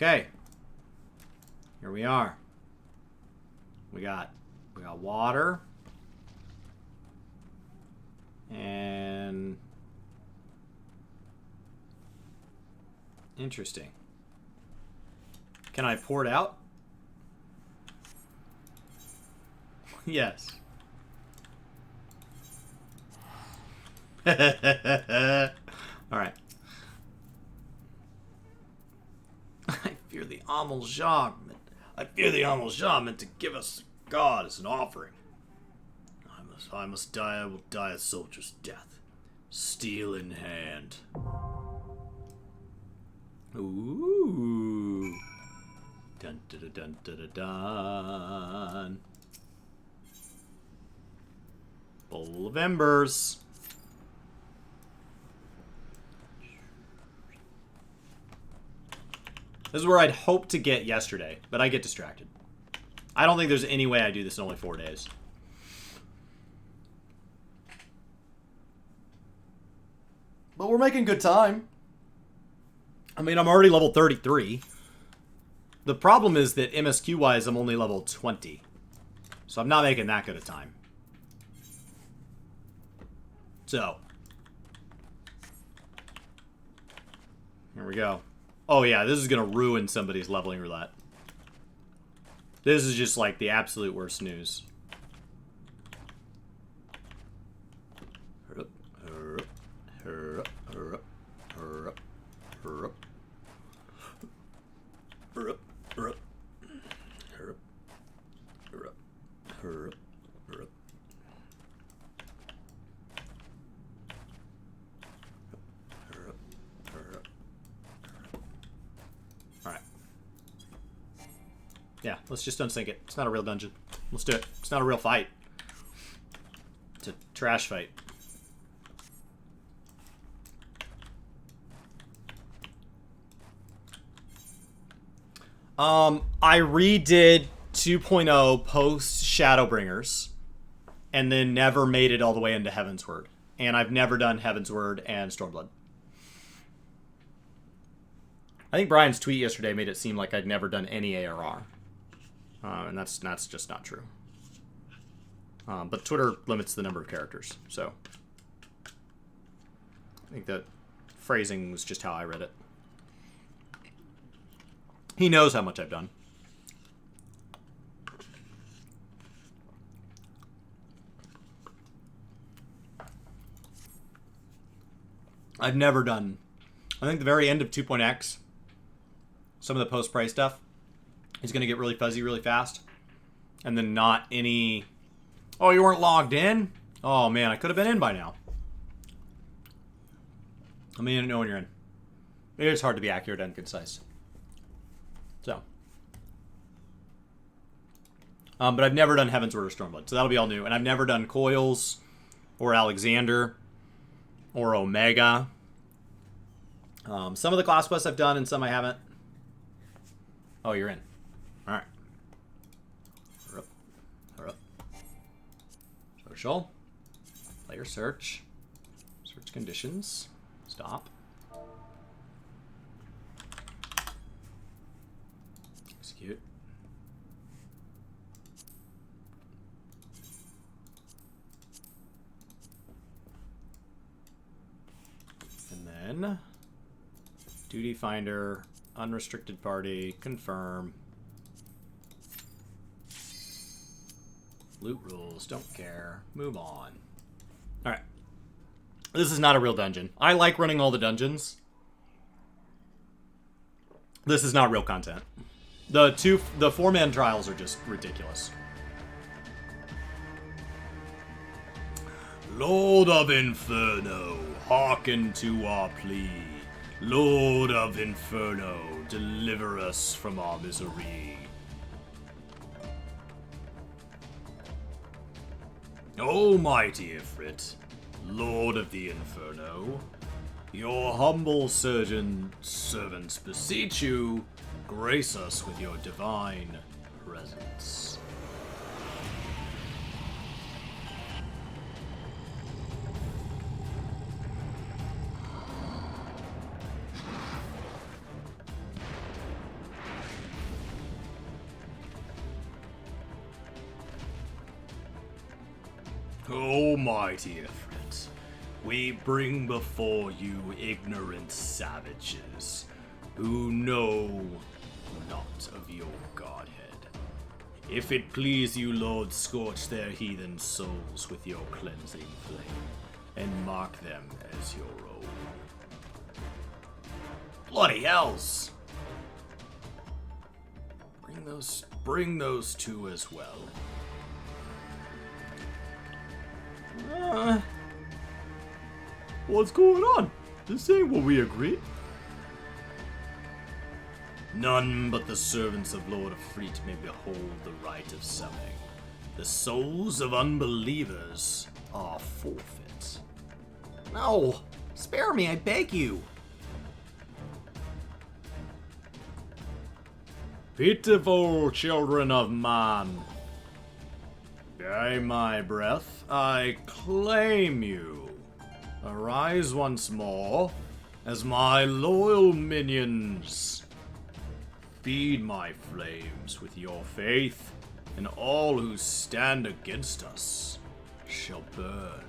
Okay. Here we are. We got water. And interesting. Can I pour it out? Yes. All right. I fear the Amaljar. I fear the Amaljar meant to give us God as an offering. I must die. I will die a soldier's death, steel in hand. Ooh. Dun dun dun dun dun dun. Bowl of Embers. This is where I'd hoped to get yesterday, but I get distracted. I don't think there's any way I do this in only 4 days. But we're making good time. I mean, I'm already level 33. The problem is that MSQ-wise, I'm only level 20. So I'm not making that good a time. So. Here we go. Oh yeah, this is going to ruin somebody's leveling roulette. This is just like the absolute worst news. Yeah, let's just unsync it. It's not a real dungeon. Let's do it. It's not a real fight. It's a trash fight. I redid 2.0 post Shadowbringers and then never made it all the way into Heavensward. And I've never done Heavensward and Stormblood. I think Brian's tweet yesterday made it seem like I'd never done any ARR. And that's just not true. But Twitter limits the number of characters, so I think that phrasing was just how I read it. He knows how much I've done. I've never done... I think the very end of 2.x, some of the post-price stuff, is going to get really fuzzy really fast. And then not any... Oh, you weren't logged in? Oh, man, I could have been in by now. I mean, I didn't know when you're in. It is hard to be accurate and concise. So. But I've never done Heavensward or Stormblood, so that'll be all new. And I've never done Coils, or Alexander, or Omega. Some of the class quests I've done, and some I haven't. Oh, you're in. Alright. Social. Player search. Search conditions. Stop. Execute. And then duty finder, unrestricted party, confirm. Loot rules, don't care. Move on. Alright. This is not a real dungeon. I like running all the dungeons. This is not real content. The 4-man trials are just ridiculous. Lord of Inferno, hearken to our plea. Lord of Inferno, deliver us from our misery. Almighty Ifrit, Lord of the Inferno, your humble servants beseech you, grace us with your divine presence. Almighty Ifrit, we bring before you ignorant savages who know not of your godhead. If it please you, Lord, scorch their heathen souls with your cleansing flame, and mark them as your own. Bloody hells! Bring those two as well. What's going on? This ain't what we agreed. None but the servants of Lord Ifrit may behold the rite of summoning. The souls of unbelievers are forfeit. No! Spare me, I beg you! Pitiful children of man! By my breath, I claim you. Arise once more as my loyal minions. Feed my flames with your faith, and all who stand against us shall burn.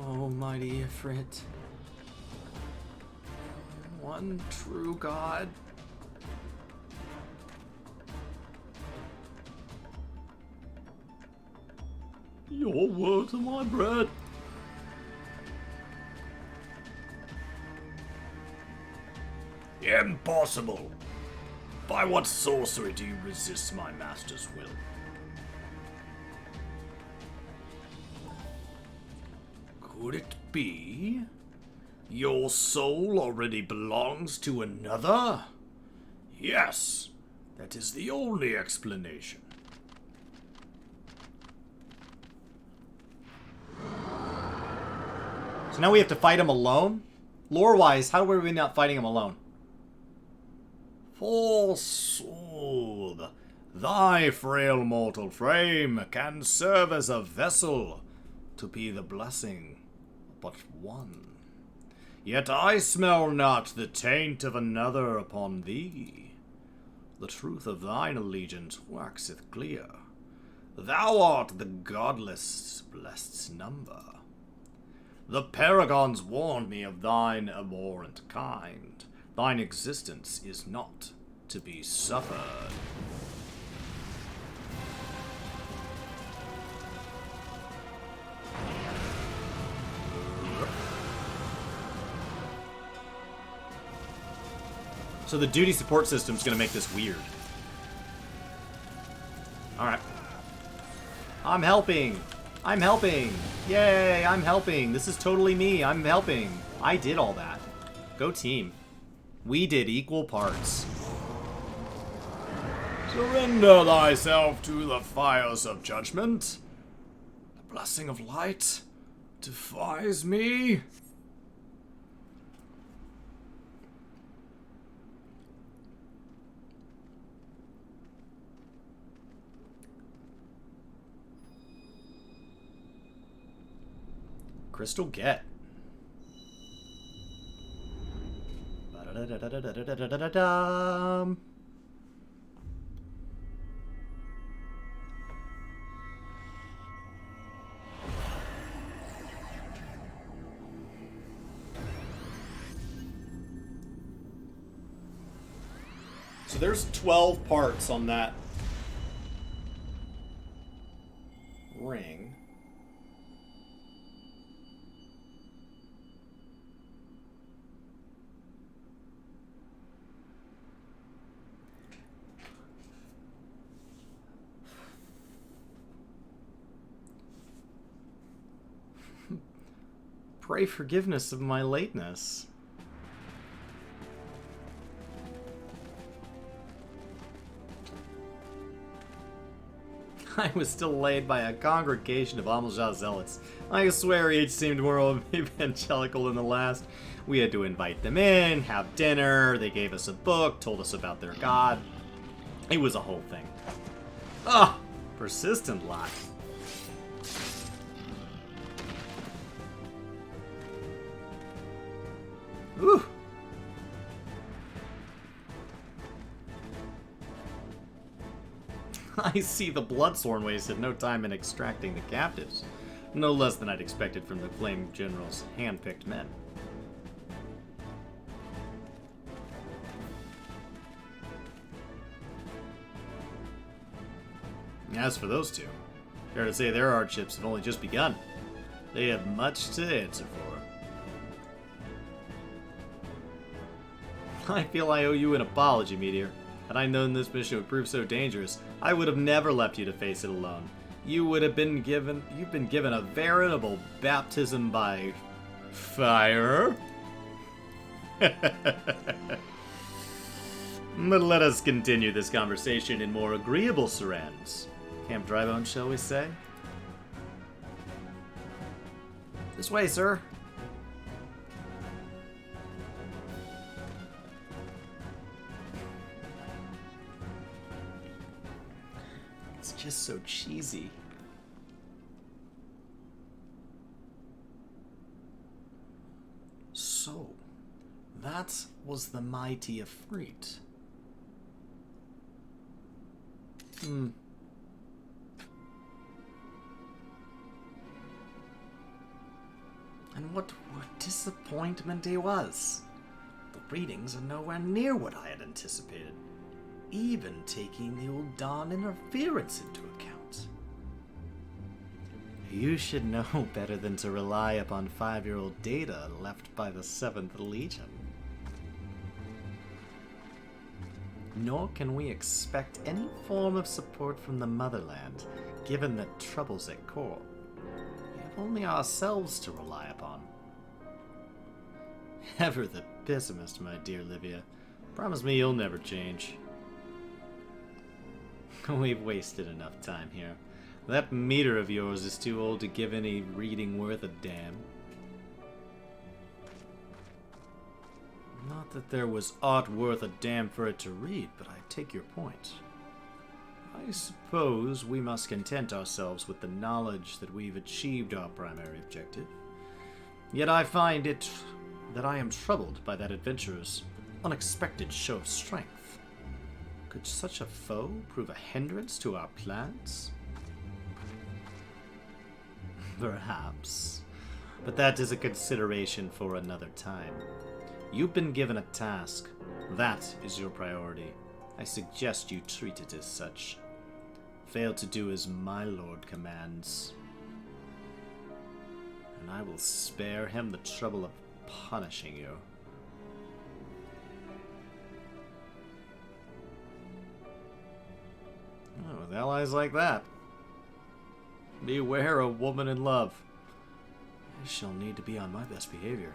Almighty Ifrit, one true God. Your words are my bread. Impossible! By what sorcery do you resist my master's will? Could it be your soul already belongs to another? Yes, that is the only explanation. So now we have to fight him alone? Lore-wise, how are we not fighting him alone? False soul, thy frail mortal frame can serve as a vessel to be the blessing but one. Yet I smell not the taint of another upon thee. The truth of thine allegiance waxeth clear. Thou art the godless blessed number. The paragons warned me of thine abhorrent kind. Thine existence is not to be suffered. So the duty support system is going to make this weird. Alright. I'm helping! I'm helping! Yay, I'm helping! This is totally me, I'm helping! I did all that. Go team. We did equal parts. Surrender thyself to the fires of judgment. The blessing of light defies me. Crystal get. Ba-da-da-da-da-da-da-da-da-da-dum. So there's 12 parts on that ring. Pray forgiveness of my lateness. I was still laid by a congregation of Amalja zealots. I swear each seemed more evangelical than the last. We had to invite them in, have dinner, they gave us a book, told us about their god. It was a whole thing. Ah, persistent lot. Ooh. I see the Bloodsworn wasted no time in extracting the captives. No less than I'd expected from the Flame General's hand-picked men. As for those two, fair to say their hardships have only just begun. They have much to answer for. I feel I owe you an apology, Meteor. Had I known this mission would prove so dangerous, I would have never left you to face it alone. You've been given a veritable baptism by fire. But let us continue this conversation in more agreeable surrounds. Camp Drybone, shall we say? This way, sir. It's just so cheesy. So, that was the mighty Ifrit. And what disappointment he was. The readings are nowhere near what I had anticipated, even taking the old Dawn interference into account. You should know better than to rely upon 5-year-old data left by the 7th Legion. Nor can we expect any form of support from the motherland, given the troubles at core. We have only ourselves to rely upon. Ever the pessimist, my dear Livia. Promise me you'll never change. We've wasted enough time here. That meter of yours is too old to give any reading worth a damn. Not that there was aught worth a damn for it to read, but I take your point. I suppose we must content ourselves with the knowledge that we've achieved our primary objective. Yet I find it that I am troubled by that adventurer's unexpected show of strength. Could such a foe prove a hindrance to our plans? Perhaps. But that is a consideration for another time. You've been given a task. That is your priority. I suggest you treat it as such. Fail to do as my lord commands, and I will spare him the trouble of punishing you. Oh, with allies like that, beware a woman in love. I shall need to be on my best behavior.